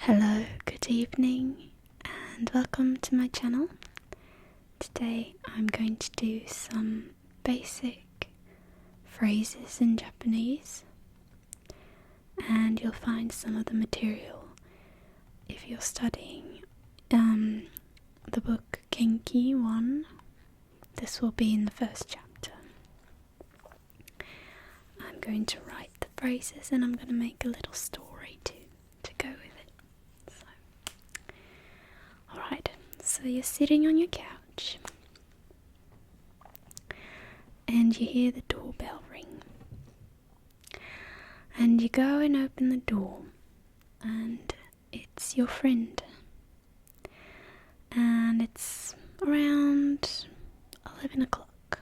Hello, good evening, and welcome to my channel. Today I'm going to do some basic phrases in Japanese, and you'll find some of the material if you're studying the book Genki 1. This will be in the first chapter. I'm going to write the phrases and I'm going to make a little story to go with it. Alright, so you're sitting on your couch and you hear the doorbell ring. And you go and open the door and it's your friend. And it's around 11 o'clock.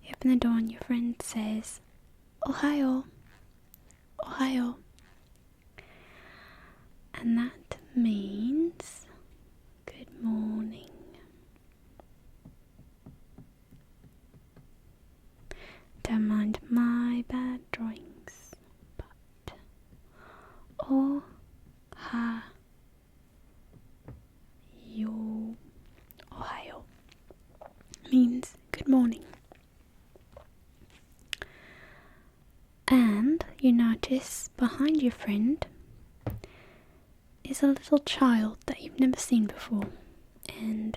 You open the door and your friend says, "Ohayo, ohayo." And that means good morning. Don't mind my bad drawings, but ohayo, ohayo means good morning. And you notice behind your friend is a little child that you've never seen before, and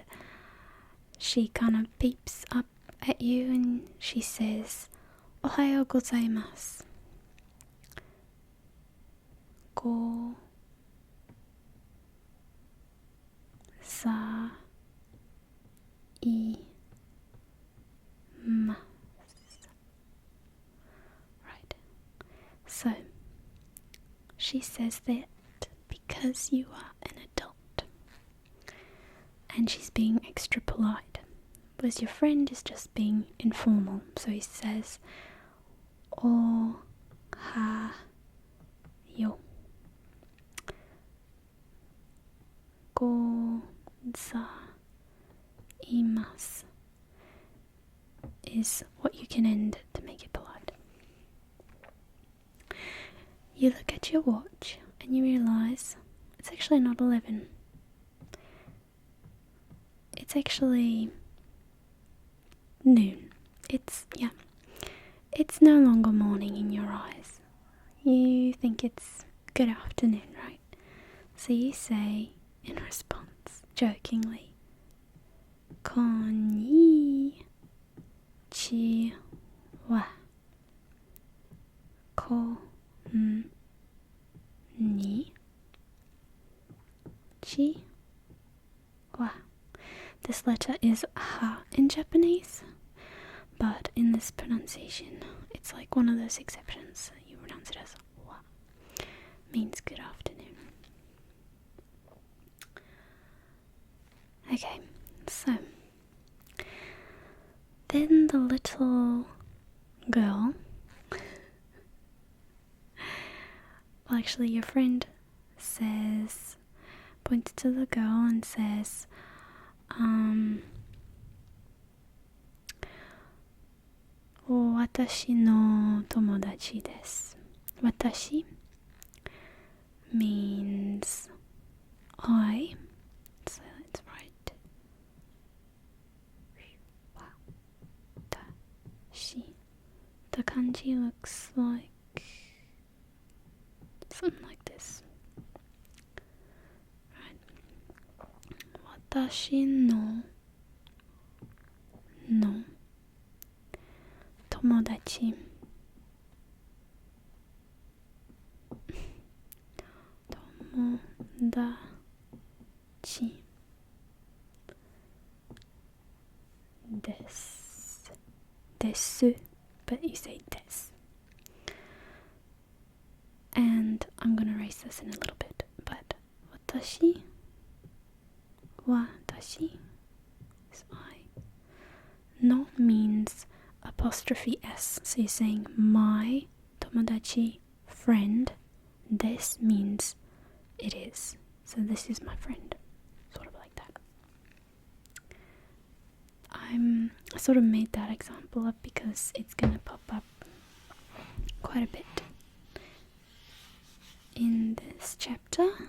she kind of peeps up at you and she says, "Ohayo gozaimasu." Go sa I mas. Right. So she says that because you are an adult and she's being extra polite, whereas your friend is just being informal. So he says "o ha yo go za imasu" is what you can end to make it polite. You look at your watch and you realise it's actually not 11. It's actually noon. It's no longer morning in your eyes. You think it's good afternoon, right? So you say in response, jokingly, "Konnichiwa. Konnichiwa." This letter is ha in Japanese, but in this pronunciation, it's like one of those exceptions. You pronounce it as wa. Means good afternoon. Okay, so then the little girl, well, actually your friend says, points to the girl and says, "Watashi no tomodachi desu." Watashi means I, so let's write watashi. The kanji looks like something like this. Right. Watashi no tomodachi. Tomodachi desu, but you say desu. And I'm gonna erase this in a little bit, but watashi is I. No means apostrophe s, so you're saying my tomodachi friend. This means it is, so this is my friend, sort of like that. I sort of made that example up because it's gonna pop up quite a bit in this chapter,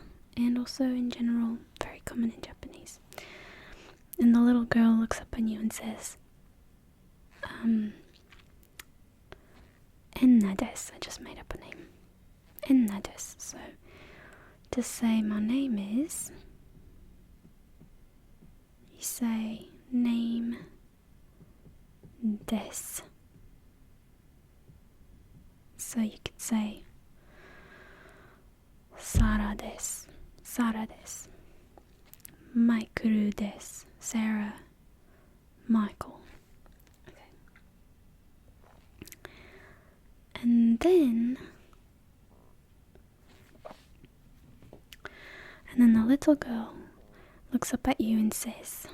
also in general very common in Japanese. And the little girl looks up on you and says, Enna desu. I just made up a name. Enna desu. So to say my name is, you say name desu. So you could say Sara desu. Sara desu. Michael desu. Sarah. Michael. Okay. And then the little girl looks up at you and says,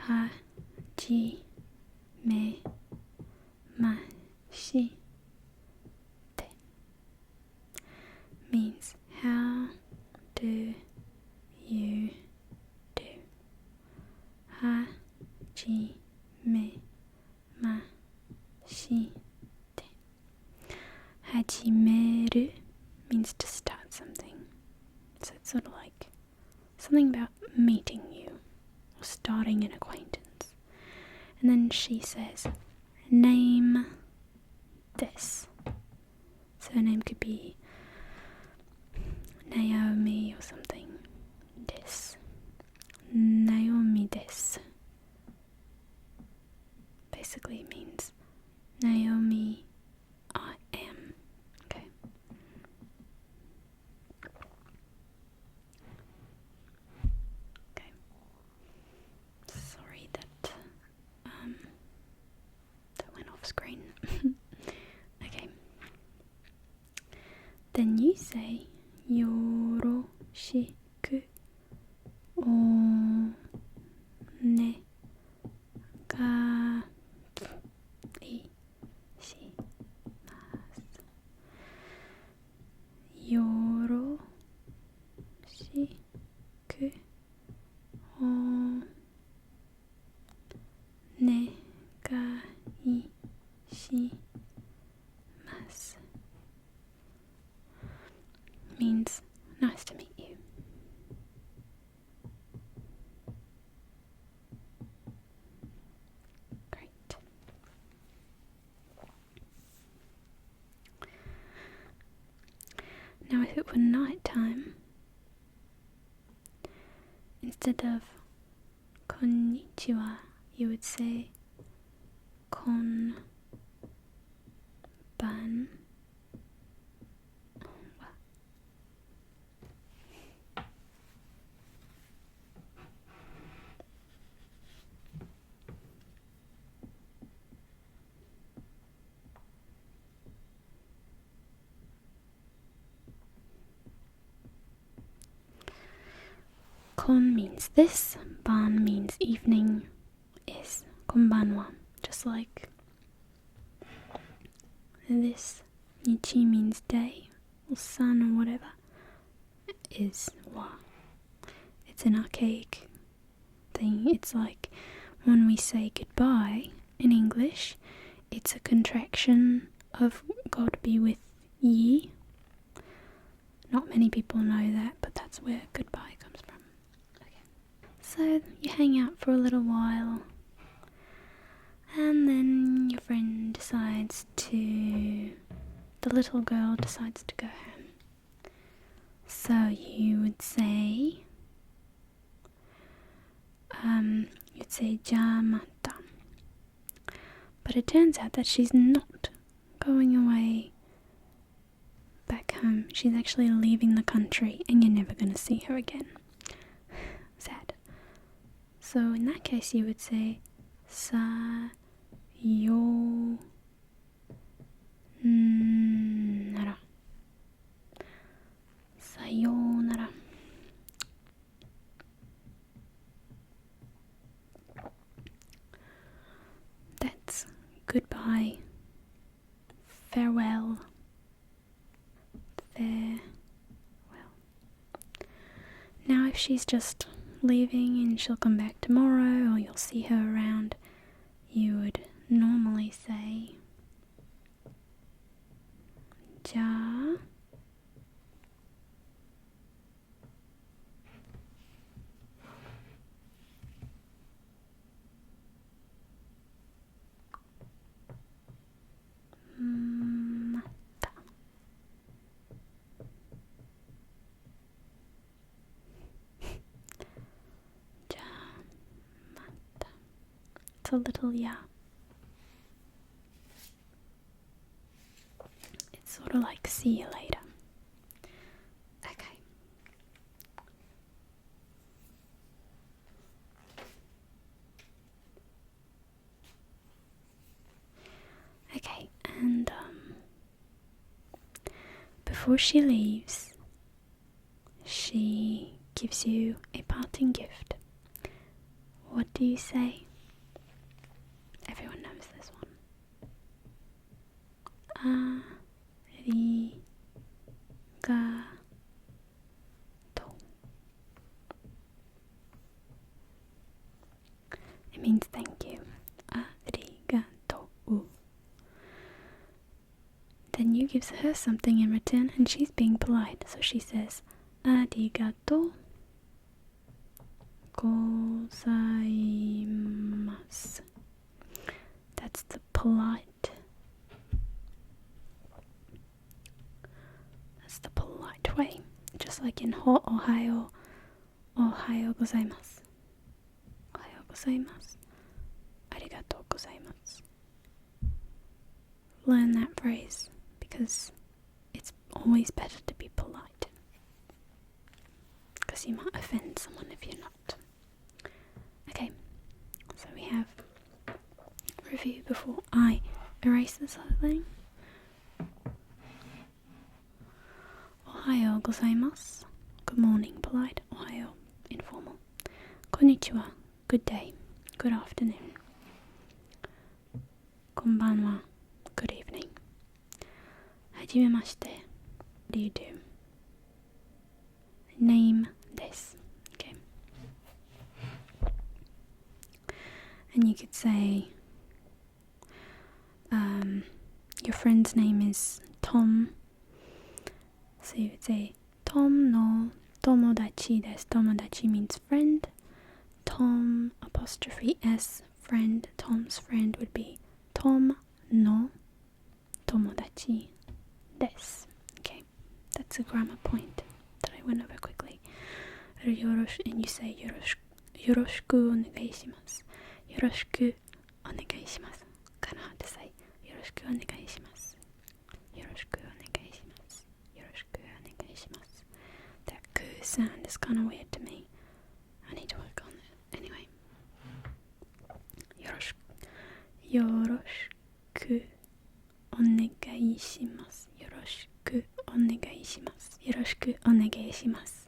Hajime mashite. Means how do you do? Hajime mashite. Hajimeru means to start something. So it's sort of like something about meeting you or starting an acquaintance. And then she says, name this. So her name could be Naomi or something. This. Naomi desu. Basically means Naomi I am. Okay. Okay. Sorry that went off screen. Okay. Then you say yoroshiku onegaishimasu. Yoroshiku onegaishimasu means nice to meet you. Great. Now if it were night time, instead of konnichiwa, you would say konban. Kon means this, ban means evening, is konbanwa, just like this. Nichi means day, or sun, or whatever, is wa. It's an archaic thing. It's like when we say goodbye in English, it's a contraction of God be with ye. Not many people know that, but that's where goodbye comes from. Okay. So you hang out for a little while, and then your friend the little girl decides to go home. So you would say, jamata. But it turns out that she's not going away back home. She's actually leaving the country, and you're never going to see her again. Sad. So in that case you would say sayonara. Sayonara. That's goodbye. Farewell. Farewell. Now if she's just leaving and she'll come back tomorrow, or you'll see her around, you would normally say Ja a little ya. It's sort of like see you later. Okay. Okay, and before she leaves, she gives you a parting gift. What do you say? Everyone knows this one. Arigato. It means thank you. Arigato. Then you give her something in return, and she's being polite, so she says arigato gozaimasu. That's the polite. That's the polite way. Just like in Ohayo gozaimasu. Ohayo gozaimasu. Arigato gozaimasu. Learn that phrase because it's always better to be polite. Because you might offend someone if you're not. Okay, so we have review before I erase this other thing. Ohayo gozaimasu. Good morning, polite. Ohayo, informal. Konnichiwa, good day, good afternoon. Konbanwa, good evening. Hajimemashite, what do you do? Name this. Okay. And you could say, your friend's name is Tom. So you would say, Tom no tomodachi desu. Tomodachi means friend. Tom apostrophe S, friend. Tom's friend would be Tom no tomodachi desu. Okay, that's a grammar point that I went over quickly. And you say yoroshiku onegai shimasu. Yoroshiku onegai shimasu. Kind of hard to say. Yoroshiku onegai shimasu. Yoroshiku onegai shimasu. Yoroshiku onegai shimasu. That ku sound is kind of weird to me. I need to work on it. Anyway. Yoroshiku onegai shimasu. Yoroshiku onegai shimasu. Yoroshiku onegai shimasu.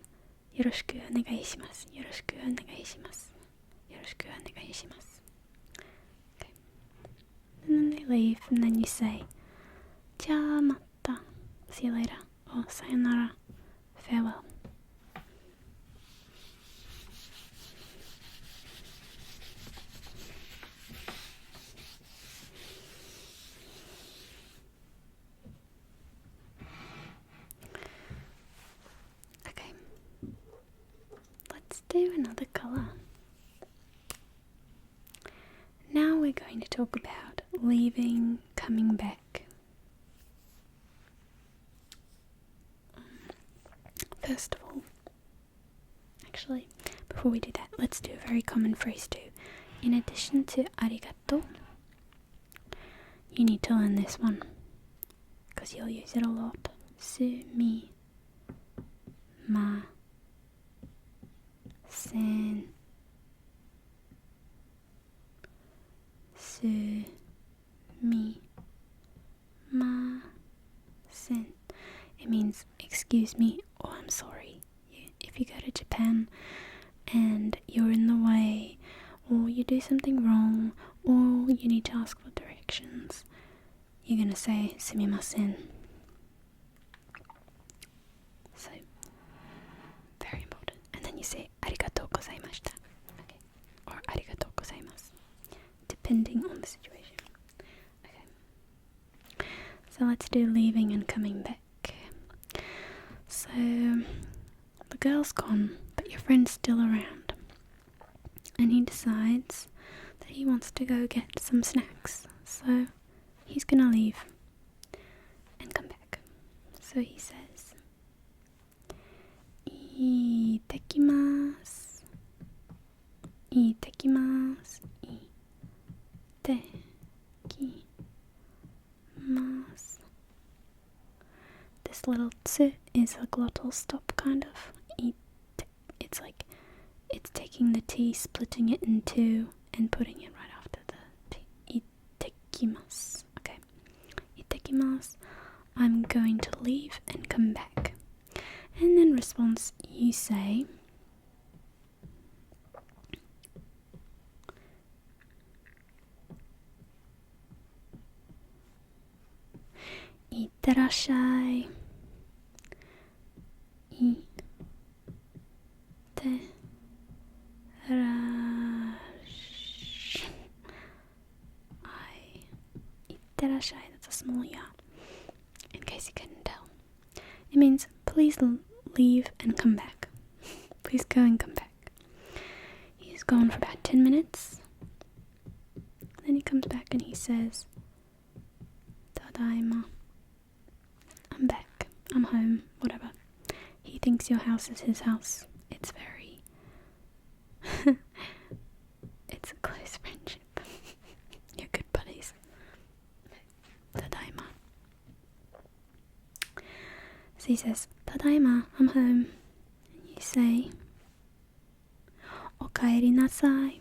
Yoroshiku onegai shimasu. Yoroshiku onegai shimasu. Yoroshiku onegai shimasu. Okay. And then they leave, and then you say, Ja matta. See you later. Or sayonara. Farewell. Okay. Let's do another colour. Now we're going to talk about leaving, coming back. First of all, actually, before we do that, let's do a very common phrase too. In addition to arigato, you need to learn this one, because you'll use it a lot. Sumi ma sen. Sumi ma sen. It means excuse me or I'm sorry. If you go to Japan and you're in the way, or you do something wrong, or you need to ask for directions, you're gonna say sumimasen. So, very important. And then you say arigatou gozaimashita. Okay. Or arigatou gozaimasu. Depending on the situation. Okay. So let's do leaving and coming back. So, the girl's gone, but your friend's still around. And he decides that he wants to go get some snacks. So, he's gonna leave and come back. So he says, Itekimasu. Itekimasu. first little tsu is a glottal stop, kind of. It's like it's taking the T, splitting it in two, and putting it right after the T. Itekimasu. Okay. Itekimasu. I'm going to leave and come back. And in response, you say, Itterashai. Itterashai. That's a small ya, in case you couldn't tell. It means please leave and come back. Please go and come back. He's gone for about 10 minutes. Then he comes back and he says, Tadaima. I'm back. I'm home. Whatever. He thinks your house is his house. It's very... it's a close friendship. You're good buddies. Tadaima. So he says, Tadaima, I'm home. And you say, Okaeri nasai.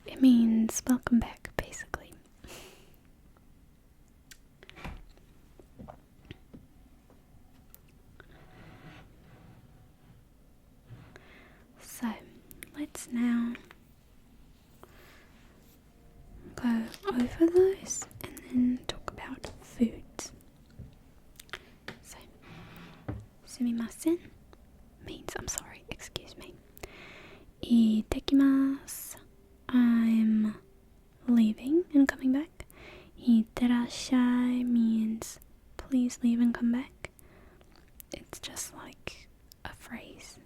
It means welcome back, basically. So, let's now go over those and then talk about foods. So, sumimasen means I'm sorry, excuse me. Itekimasu. I'm leaving and coming back. Itterashai means please leave and come back. It's just like a phrase.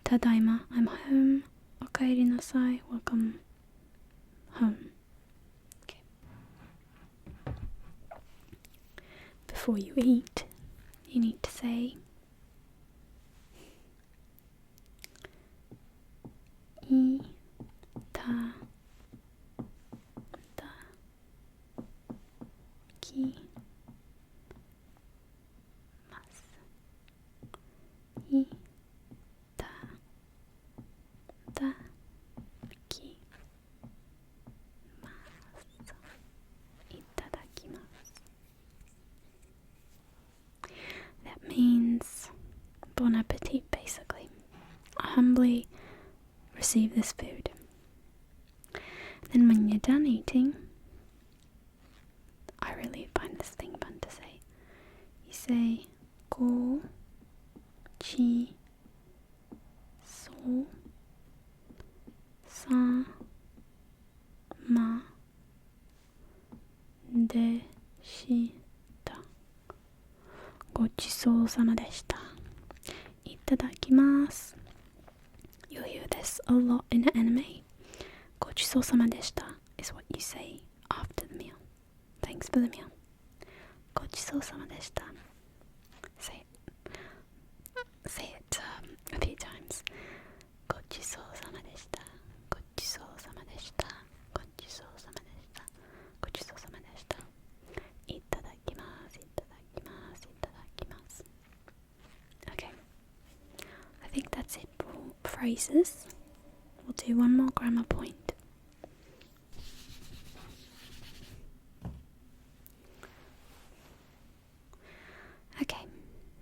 Tadaima, I'm home. Okaeri nasai, welcome home. Okay. Before you eat, you need to say That means bon appetit, basically. I humbly receive this food. Then when you're done eating, I really find this thing fun to say. You say go, chi, so, sa, ma, de, shita. Gochishou sama deshita. Itadakimasu. You'll hear this a lot in anime. Gochishou sama deshita is what you say after the meal. Thanks for the meal. Gochishou sama deshita. Say it a few times. Gochishou sama deshita. Gochishou sama deshita. Gochishou sama deshita. Gochishou sama deshita. Itadakimasu. Itadakimasu. Itadakimasu. Okay. I think that's it for phrases. We'll do one more grammar point. Okay,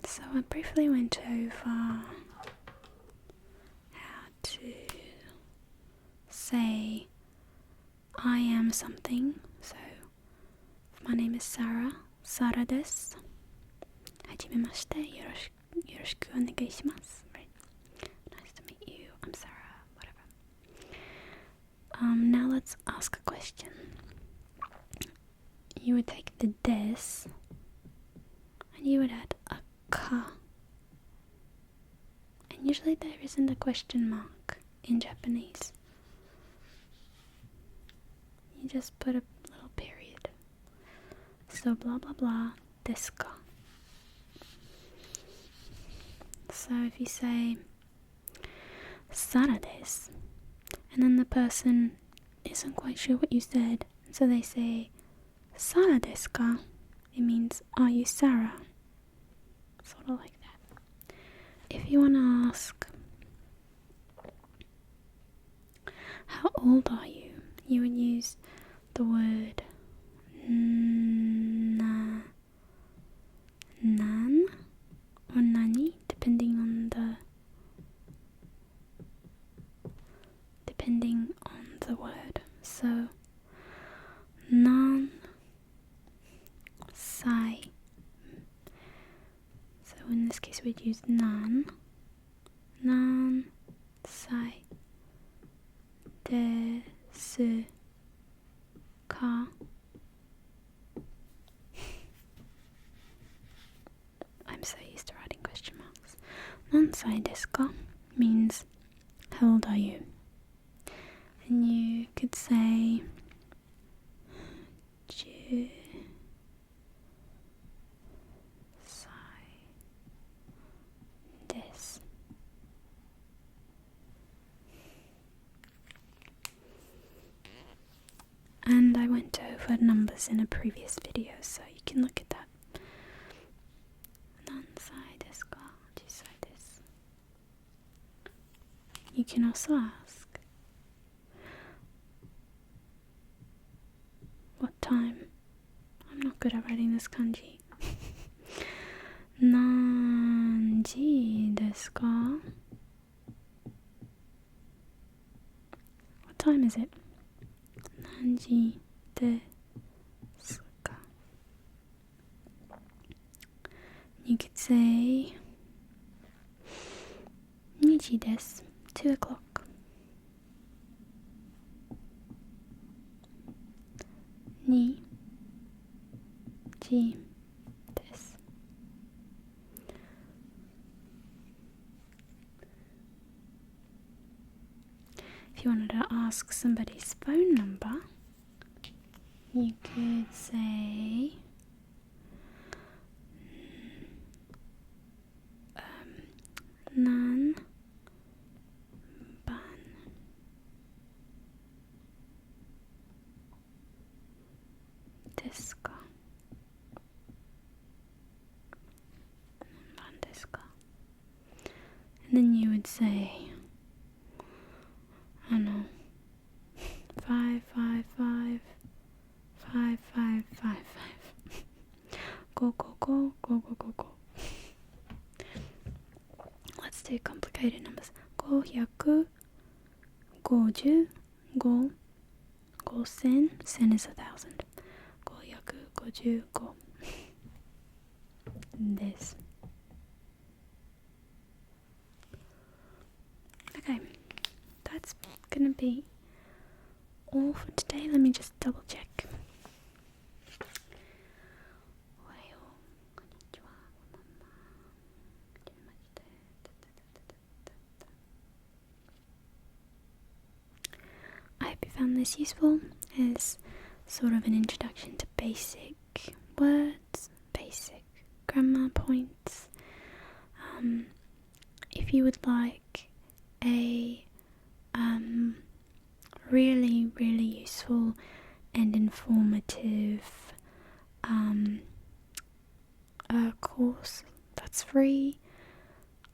so I briefly went over how to say I am something. So, my name is Sarah. Sarah desu. Hajimemashite. Yoroshiku onegai shimasu. Right? Nice to meet you. I'm Sarah. Whatever. Now let's ask a question. You would take the des and you would add a ka. And usually Usually there isn't a question mark in Japanese. You just put a little period. So blah blah blah desu ka. So if you say Sara desu, and then the person isn't quite sure what you said, so they say Sara desu ka, it means are you Sarah? Sort of like that. If you want to ask how old are you, you would use the word nan or nani, depending on the word. So nan sai. So in this case we'd use nan sai desu ka. I'm so used to writing question marks. Nan sai desu ka means how old are you? And you could say 10歳です. And I went over numbers in a previous video, so you can look at that. 何歳ですか? 10歳です. You can also ask, what time? I'm not good at writing this kanji. 何時ですか? What time is it? 何時ですか? You could say 2時です. 2 o'clock. 2時です. If you wanted to ask somebody's phone number, you could say 何番ですか? 何番ですか? And then you would say, I don't know, 555 5555 555 Let's do complicated numbers. 555 5000 1000 is 1000. 555です. Okay, that's gonna be all for today. Let me just double check. I hope you found this useful as sort of an introduction to basic words, basic grammar points. If you would like a really, really useful and informative course that's free,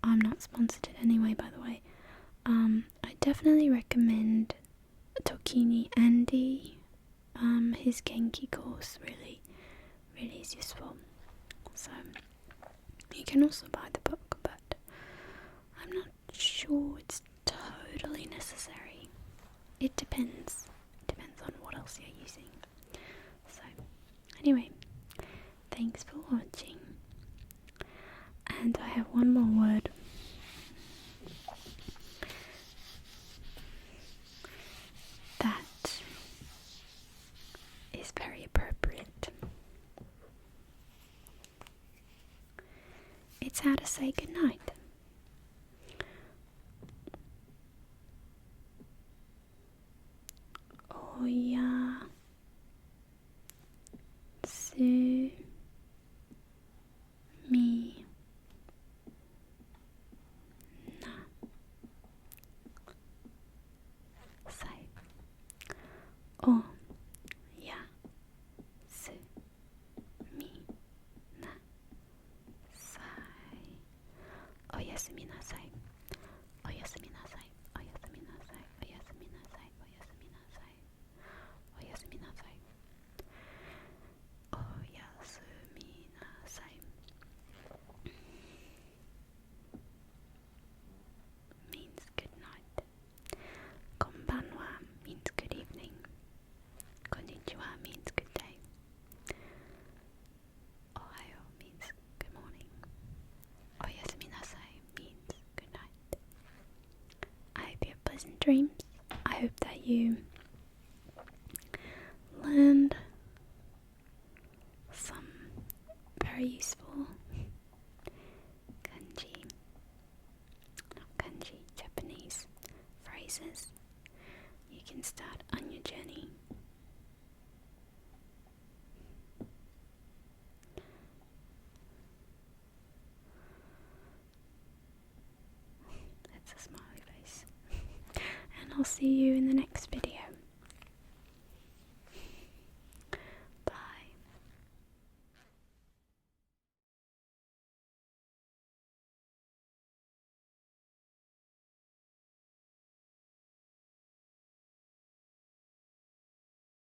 I'm not sponsored in any way, by the way, I definitely recommend Tokini Andy. His Genki course really is useful. So you can also buy the book, but I'm not sure it's totally necessary. It depends on what else you're using. So anyway, thanks for watching, and I have one more word. That is very appropriate. It's how to say goodnight. おやすみなさい。おやすみなさい。おやすみなさい。おやすみなさい。おやすみなさい。おやすみなさい。おやすみなさい。おやすみなさい。おやすみなさい。means good night. こんばんは means good evening. こんにちは means good day. おはよう means good morning. おやすみなさい means good night. I hope you have pleasant dreams. I hope that you learned some very useful Japanese phrases. You can start on your journey. That's a smiley face. And I'll see you in the next video.